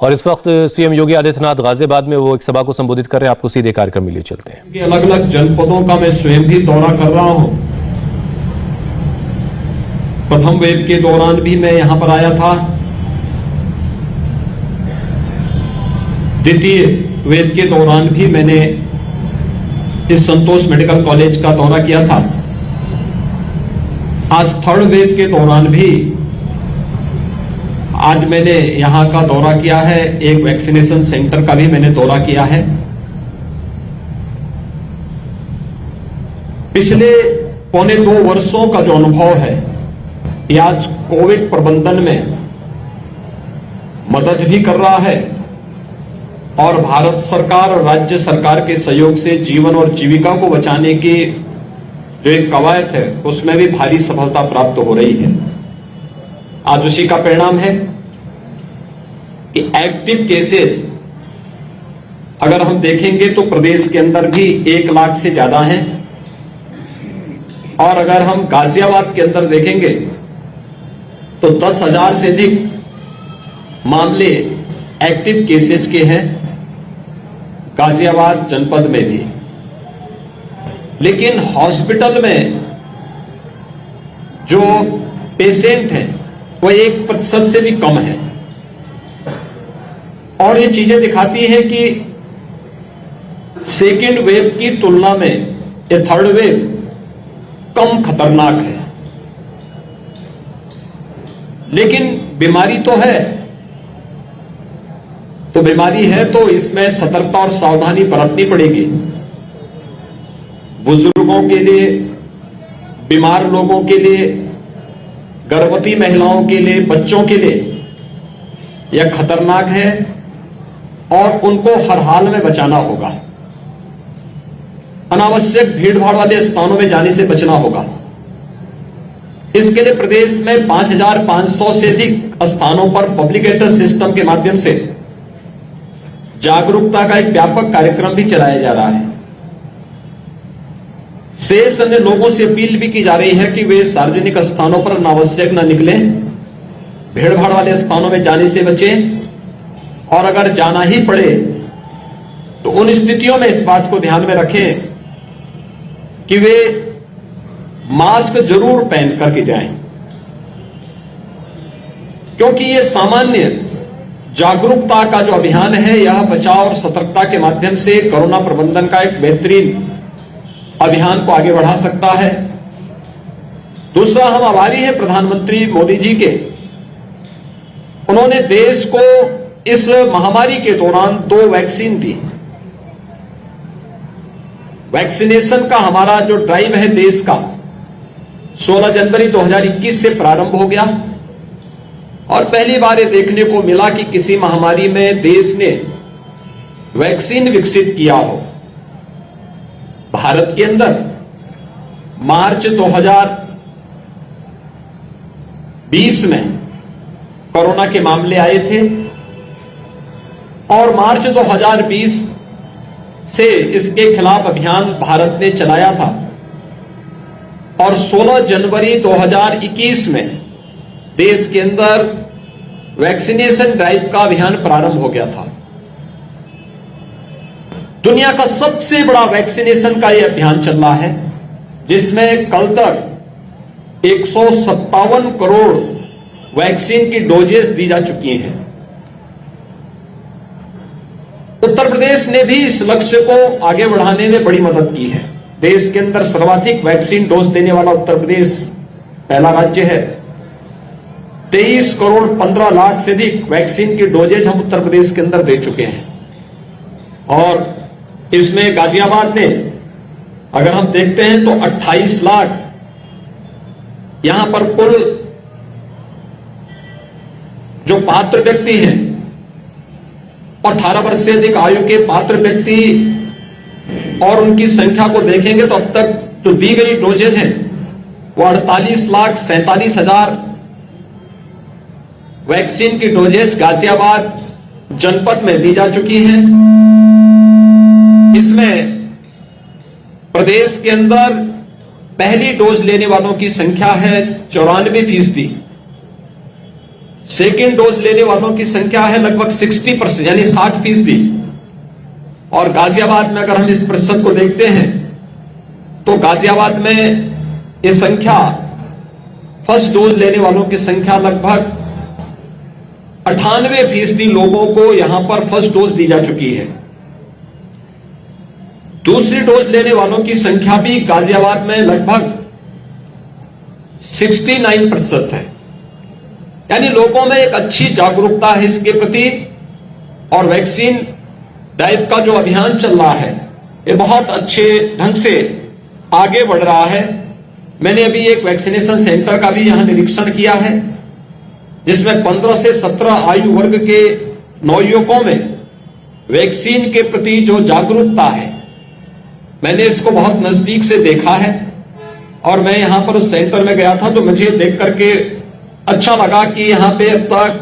और इस वक्त सीएम योगी आदित्यनाथ गाजियाबाद में वो एक सभा को संबोधित कर रहे हैं। आपको सीधे कार्यक्रम में लिए चलते हैं। अलग अलग जनपदों का मैं स्वयं भी दौरा कर रहा हूं। प्रथम वेव के दौरान भी मैं यहां पर आया था, द्वितीय वेव के दौरान भी मैंने इस संतोष मेडिकल कॉलेज का दौरा किया था। आज थर्ड वेव के दौरान भी आज मैंने यहां का दौरा किया है। एक वैक्सीनेशन सेंटर का भी मैंने दौरा किया है। पिछले पौने 2 वर्षों का जो अनुभव है, ये आज कोविड प्रबंधन में मदद भी कर रहा है और भारत सरकार और राज्य सरकार के सहयोग से जीवन और जीविका को बचाने की जो एक कवायद है, उसमें भी भारी सफलता प्राप्त हो रही है। आज उसी का परिणाम है कि एक्टिव केसेस अगर हम देखेंगे तो प्रदेश के अंदर भी 1 लाख से ज्यादा हैं, और अगर हम गाजियाबाद के अंदर देखेंगे तो 10,000 से अधिक मामले एक्टिव केसेस के हैं गाजियाबाद जनपद में भी। लेकिन हॉस्पिटल में जो पेशेंट हैं वो 1% से भी कम है, और ये चीजें दिखाती है कि सेकेंड वेव की तुलना में ये थर्ड वेव कम खतरनाक है। लेकिन बीमारी तो है, तो बीमारी है तो इसमें सतर्कता और सावधानी बरतनी पड़ेगी। बुजुर्गों के लिए, बीमार लोगों के लिए, गर्भवती महिलाओं के लिए, बच्चों के लिए यह खतरनाक है और उनको हर हाल में बचाना होगा। अनावश्यक भीड़भाड़ वाले स्थानों में जाने से बचना होगा। इसके लिए प्रदेश में 5,500 से अधिक स्थानों पर पब्लिक एड्रेस सिस्टम के माध्यम से जागरूकता का एक व्यापक कार्यक्रम भी चलाया जा रहा है। शेष अन्य लोगों से अपील भी की जा रही है कि वे सार्वजनिक स्थानों पर अनावश्यक न निकलें, भीड़भाड़ वाले स्थानों में जाने से बचें, और अगर जाना ही पड़े तो उन स्थितियों में इस बात को ध्यान में रखें कि वे मास्क जरूर पहन करके जाएं, क्योंकि ये सामान्य जागरूकता का जो अभियान है, यह बचाव और सतर्कता के माध्यम से कोरोना प्रबंधन का एक बेहतरीन अभियान को आगे बढ़ा सकता है। दूसरा, हम आभारी हैं प्रधानमंत्री मोदी जी के। उन्होंने देश को इस महामारी के दौरान 2 वैक्सीन दी। वैक्सीनेशन का हमारा जो ड्राइव है देश का 16 जनवरी 2021 से प्रारंभ हो गया, और पहली बार ये देखने को मिला कि किसी महामारी में देश ने वैक्सीन विकसित किया हो। भारत के अंदर मार्च 2020 में कोरोना के मामले आए थे, और मार्च 2020 से इसके खिलाफ अभियान भारत ने चलाया था, और 16 जनवरी 2021 में देश के अंदर वैक्सीनेशन ड्राइव का अभियान प्रारंभ हो गया था। दुनिया का सबसे बड़ा वैक्सीनेशन का यह अभियान चल रहा है, जिसमें कल तक 157 करोड़ वैक्सीन की डोजेस दी जा चुकी हैं। उत्तर प्रदेश ने भी इस लक्ष्य को आगे बढ़ाने में बड़ी मदद की है। देश के अंदर सर्वाधिक वैक्सीन डोज देने वाला उत्तर प्रदेश पहला राज्य है। 23 करोड़ 15 लाख से अधिक वैक्सीन की डोजेज हम उत्तर प्रदेश के अंदर दे चुके हैं, और इसमें गाजियाबाद ने अगर हम देखते हैं तो 28 लाख यहां पर कुल जो पात्र व्यक्ति हैं, 18 वर्ष से अधिक आयु के पात्र व्यक्ति, और उनकी संख्या को देखेंगे तो अब तक जो दी गई डोजेज हैं वो 48,47,000 वैक्सीन की डोजेज गाजियाबाद जनपद में दी जा चुकी हैं। इसमें प्रदेश के अंदर पहली डोज लेने वालों की संख्या है 94%। सेकेंड डोज लेने वालों की संख्या है लगभग 60%, यानी 60%। और गाजियाबाद में अगर हम इस प्रतिशत को देखते हैं तो गाजियाबाद में ये संख्या, फर्स्ट डोज लेने वालों की संख्या लगभग 98% लोगों को यहां पर फर्स्ट डोज दी जा चुकी है। दूसरी डोज लेने वालों की संख्या भी गाजियाबाद में लगभग 69% है। यानी लोगों में एक अच्छी जागरूकता है इसके प्रति, और वैक्सीन ड्राइव का जो अभियान चल रहा है ये बहुत अच्छे ढंग से आगे बढ़ रहा है। मैंने अभी एक वैक्सीनेशन सेंटर का भी यहां निरीक्षण किया है, जिसमें 15 से 17 आयु वर्ग के नवयुवकों में वैक्सीन के प्रति जो जागरूकता है, मैंने इसको बहुत नजदीक से देखा है। और मैं यहां पर उस सेंटर में गया था तो मुझे देख करके अच्छा लगा कि यहां पे अब तक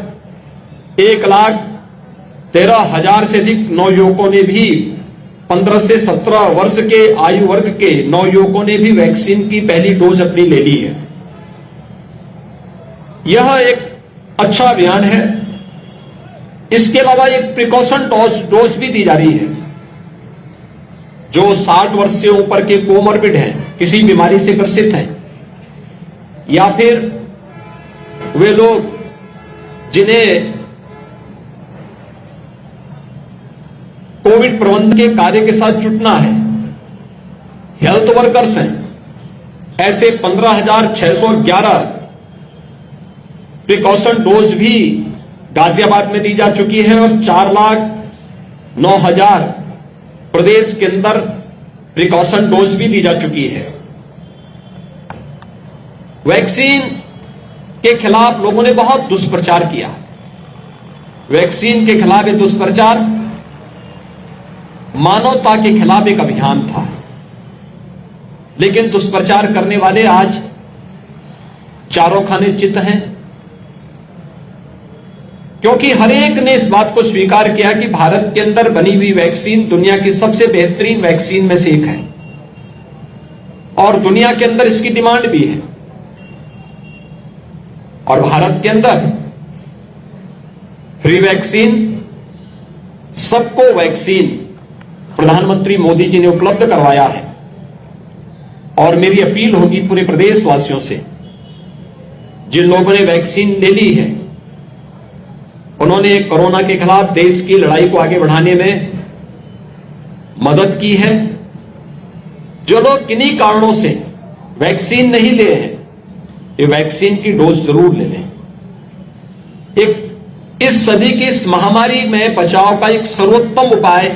1,13,000 से अधिक नवयुवकों ने भी, 15 से 17 वर्ष के आयु वर्ग के नवयुवकों ने भी वैक्सीन की पहली डोज अपनी ले ली है। यह एक अच्छा अभियान है। इसके अलावा एक प्रिकॉशन डोज भी दी जा रही है। जो 60 वर्ष से ऊपर के कोमॉर्बिड हैं, किसी बीमारी से ग्रसित हैं, या फिर वे लोग जिन्हें कोविड प्रबंधन के कार्य के साथ जुटना है, हेल्थ वर्कर्स हैं, ऐसे 15,611 प्रिकॉशन डोज भी गाजियाबाद में दी जा चुकी है। और 4,09,000 प्रदेश के अंदर प्रिकॉशन डोज भी दी जा चुकी है। वैक्सीन के खिलाफ लोगों ने बहुत दुष्प्रचार किया। वैक्सीन के खिलाफ ये दुष्प्रचार मानवता के खिलाफ एक अभियान था, लेकिन दुष्प्रचार करने वाले आज चारों खाने चित हैं, क्योंकि हर एक ने इस बात को स्वीकार किया कि भारत के अंदर बनी हुई वैक्सीन दुनिया की सबसे बेहतरीन वैक्सीन में से एक है, और दुनिया के अंदर इसकी डिमांड भी है। और भारत के अंदर फ्री वैक्सीन, सबको वैक्सीन प्रधानमंत्री मोदी जी ने उपलब्ध करवाया है। और मेरी अपील होगी पूरे प्रदेशवासियों से, जिन लोगों ने वैक्सीन ले ली है, उन्होंने कोरोना के खिलाफ देश की लड़ाई को आगे बढ़ाने में मदद की है। जो लोग किन्हीं कारणों से वैक्सीन नहीं ले हैं, ये वैक्सीन की डोज जरूर ले लें। एक इस सदी की इस महामारी में बचाव का एक सर्वोत्तम उपाय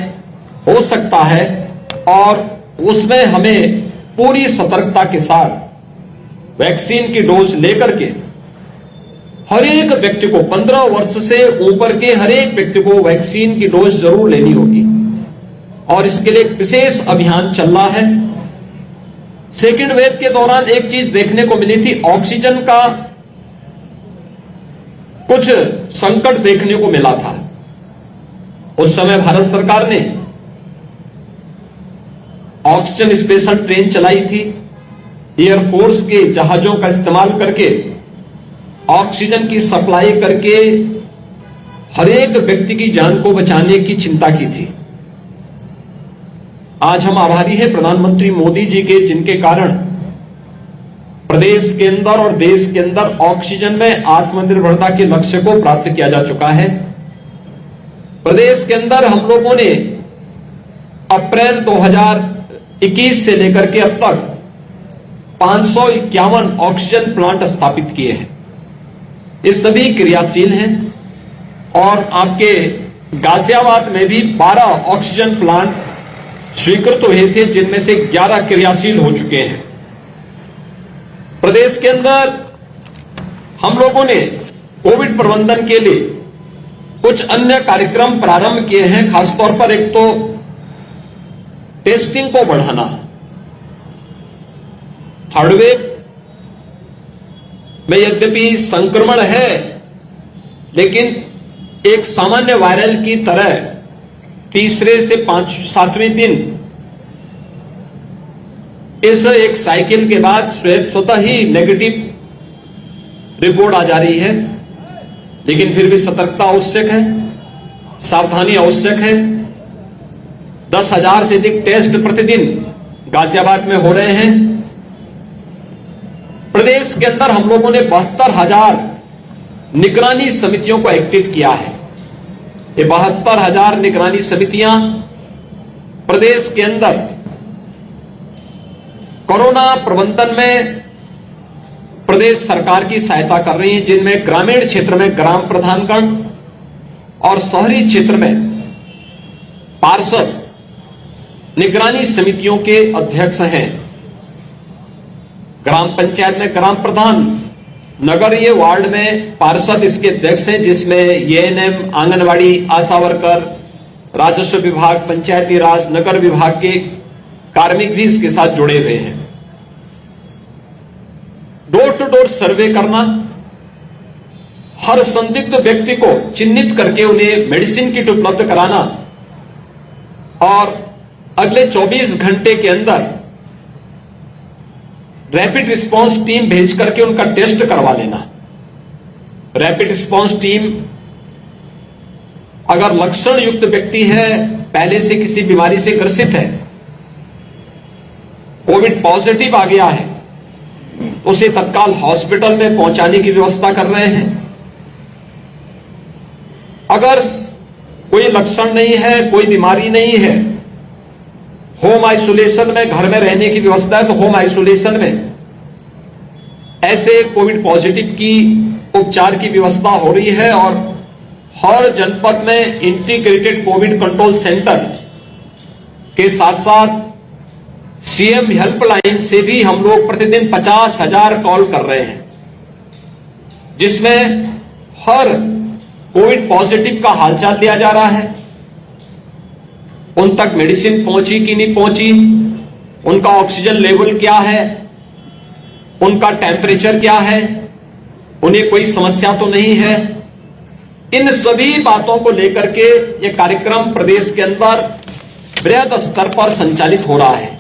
हो सकता है, और उसमें हमें पूरी सतर्कता के साथ वैक्सीन की डोज लेकर के हर एक व्यक्ति को, 15 वर्ष से ऊपर के हर एक व्यक्ति को वैक्सीन की डोज जरूर लेनी होगी। और इसके लिए एक विशेष अभियान चल रहा है। सेकेंड वेव के दौरान एक चीज देखने को मिली थी, ऑक्सीजन का कुछ संकट देखने को मिला था। उस समय भारत सरकार ने ऑक्सीजन स्पेशल ट्रेन चलाई थी, एयरफोर्स के जहाजों का इस्तेमाल करके ऑक्सीजन की सप्लाई करके हर एक व्यक्ति की जान को बचाने की चिंता की थी। आज हम आभारी हैं प्रधानमंत्री मोदी जी के, जिनके कारण प्रदेश के अंदर और देश के अंदर ऑक्सीजन में आत्मनिर्भरता के लक्ष्य को प्राप्त किया जा चुका है। प्रदेश के अंदर हम लोगों ने अप्रैल 2021 से लेकर के अब तक 551 ऑक्सीजन प्लांट स्थापित किए हैं। ये सभी क्रियाशील हैं। और आपके गाजियाबाद में भी 12 ऑक्सीजन प्लांट स्वीकृत हुए थे, जिनमें से 11 क्रियाशील हो चुके हैं। प्रदेश के अंदर हम लोगों ने कोविड प्रबंधन के लिए कुछ अन्य कार्यक्रम प्रारंभ किए हैं। खासतौर पर एक तो टेस्टिंग को बढ़ाना। थर्ड वेव में यद्यपि संक्रमण है, लेकिन एक सामान्य वायरल की तरह तीसरे से 5-7वें दिन इस एक साइकिल के बाद स्वतः ही नेगेटिव रिपोर्ट आ जा रही है। लेकिन फिर भी सतर्कता आवश्यक है, सावधानी आवश्यक है। 10,000 से अधिक टेस्ट प्रतिदिन गाजियाबाद में हो रहे हैं। प्रदेश के अंदर हम लोगों ने 72,000 निगरानी समितियों को एक्टिव किया है। ये 72,000 निगरानी समितियां प्रदेश के अंदर कोरोना प्रबंधन में प्रदेश सरकार की सहायता कर रही हैं, जिनमें ग्रामीण क्षेत्र में ग्राम प्रधानगण और शहरी क्षेत्र में पार्षद निगरानी समितियों के अध्यक्ष हैं। ग्राम पंचायत में ग्राम प्रधान, नगरीय वार्ड में पार्षद इसके अध्यक्ष हैं, जिसमें एएनएम, आंगनवाड़ी, आशा वर्कर, राजस्व विभाग, पंचायती राज, नगर विभाग के कार्मिक भी इसके साथ जुड़े हुए हैं। डोर टू डोर सर्वे करना, हर संदिग्ध व्यक्ति को चिन्हित करके उन्हें मेडिसिन किट उपलब्ध कराना और अगले 24 घंटे के अंदर रैपिड रिस्पांस टीम भेज करके उनका टेस्ट करवा लेना। रैपिड रिस्पांस टीम अगर लक्षण युक्त व्यक्ति है, पहले से किसी बीमारी से ग्रसित है, कोविड पॉजिटिव आ गया है, उसे तत्काल हॉस्पिटल में पहुंचाने की व्यवस्था कर रहे हैं। अगर कोई लक्षण नहीं है, कोई बीमारी नहीं है, होम आइसोलेशन में, घर में रहने की व्यवस्था है, तो होम आइसोलेशन में ऐसे कोविड पॉजिटिव की उपचार की व्यवस्था हो रही है। और हर जनपद में इंटीग्रेटेड कोविड कंट्रोल सेंटर के साथ साथ सीएम हेल्पलाइन से भी हम लोग प्रतिदिन 50,000 कॉल कर रहे हैं, जिसमें हर कोविड पॉजिटिव का हालचाल लिया जा रहा है। उन तक मेडिसिन पहुंची कि नहीं पहुंची, उनका ऑक्सीजन लेवल क्या है, उनका टेम्परेचर क्या है, उन्हें कोई समस्या तो नहीं है। इन सभी बातों को लेकर के ये कार्यक्रम प्रदेश के अंदर बृहद स्तर पर संचालित हो रहा है।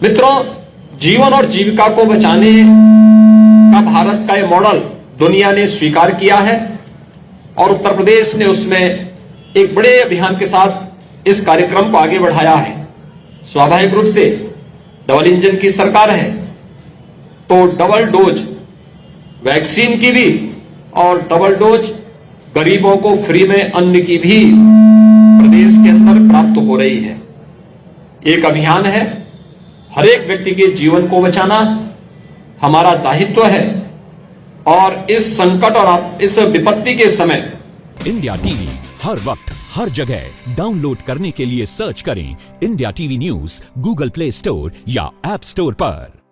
मित्रों, जीवन और जीविका को बचाने का भारत का ये मॉडल दुनिया ने स्वीकार किया है और उत्तर प्रदेश ने उसमें एक बड़े अभियान के साथ इस कार्यक्रम को आगे बढ़ाया है। स्वाभाविक रूप से डबल इंजन की सरकार है, तो डबल डोज वैक्सीन की भी और डबल डोज गरीबों को फ्री में अन्न की भी प्रदेश के अंदर प्राप्त हो रही है। एक अभियान है, हर एक व्यक्ति के जीवन को बचाना हमारा दायित्व है और इस संकट और इस विपत्ति के समय इंडिया टीवी हर वक्त हर जगह डाउनलोड करने के लिए सर्च करें India TV news Google play store या ऐप स्टोर पर।